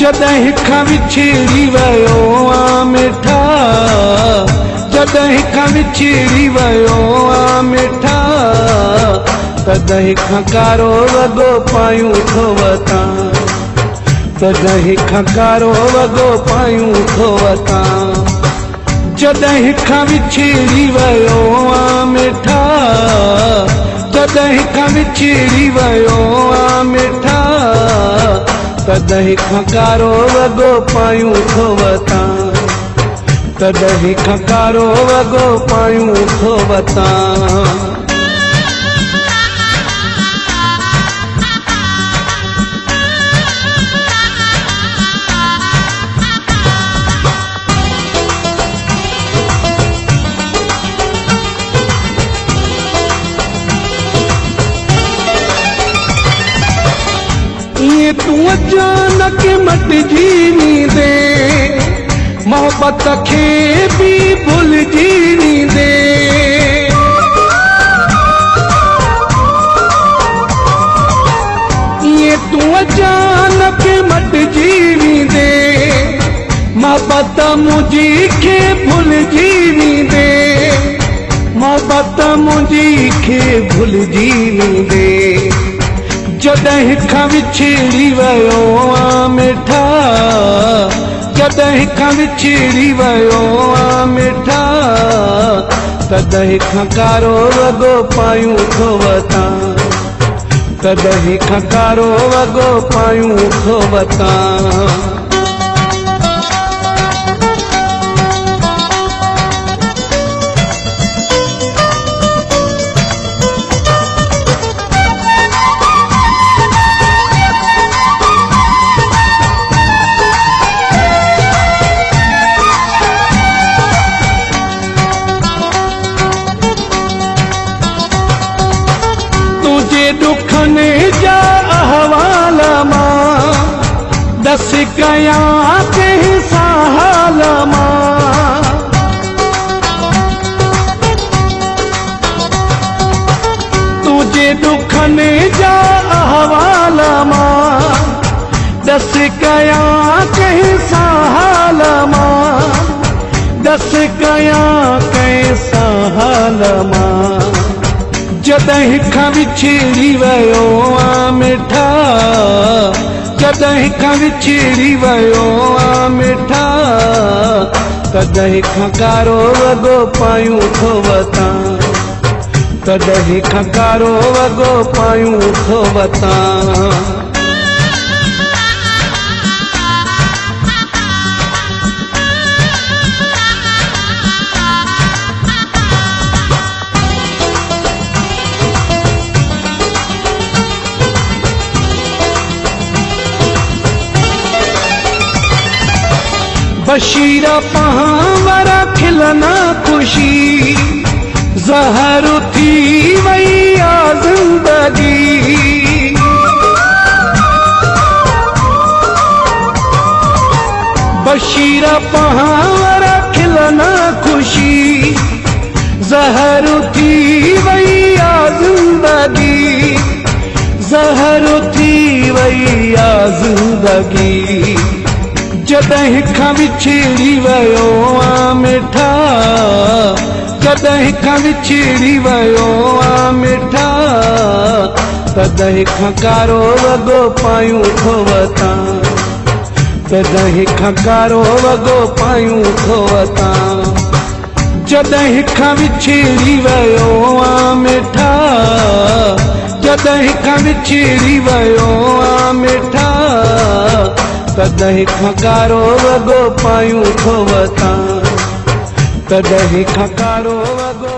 जॾहिं खां विछड़ी वियो आ मिठा, जॾहिं खां विछड़ी वियो आ मिठा, तॾहिं खां कारो वॻो पायूं थो वतां, तॾहिं खां कारो वॻो पायूं थो वतां। जॾहिं खां विछड़ी वियो आ मिठा, जॾहिं खां विछड़ी वियो आ मिठा, तॾहिं खां कारो वॻो पायूं थो वतां, तॾहिं खां कारो वॻो पायूं थो वतां। तू अचानक मटिजी वेंदे, मोहब्बत खे बि भुलिजी वेंदे। तू अचानक मटिजी वेंदे, मोहब्बत मुंहिंजी खे भुलिजी वेंदे, मोहब्बत मुंहिंजी खे भुलिजी वेंदे। जॾहिं खां विछड़ी वियो आ मिठा, जॾहिं खां विछड़ी वियो आ मिठा, तॾहिं खां कारो वॻो पायूं थो वतां, तॾहिं खां कारो वॻो पायूं थो वतां। दुखने जा अहवाल मां दस कयां कंहिं हाल मां, तुझे दुखने जा अहवाल मां दस कयां कंहिं हाल मां, दस कयां कंहिं हाल मां। जॾहिं खां विछड़ी वियो आ मिठा, जॾहिं खां विछड़ी वियो आ मिठा, तॾहिं खां कारो वॻो पायूं थो वतां, तॾहिं खां कारो वॻो पायूं थो वतां। बशीरा पहावरा खिलना खुशी, ज़हर थी वई आ ज़िंदगी। बशीरा पहावरा खिलना खुशी, ज़हर थी वई आ ज़िंदगी, ज़हर थी वई आ ज़िंदगी। जॾहिं खां विछड़ी वियो आ मिठा, जॾहिं खां विछड़ी वियो आ मिठा, तॾहिं खां कारो वॻो पायूं थो वतां, तॾहिं खां कारो वॻो पायूं थो वतां। जॾहिं खां विछड़ी वियो आ मिठा, जॾहिं खां विछड़ी वियो आ मिठा, तॾहिं खां कारो वॻो पायूं थो वतां, तॾहिं खां कारो वॻो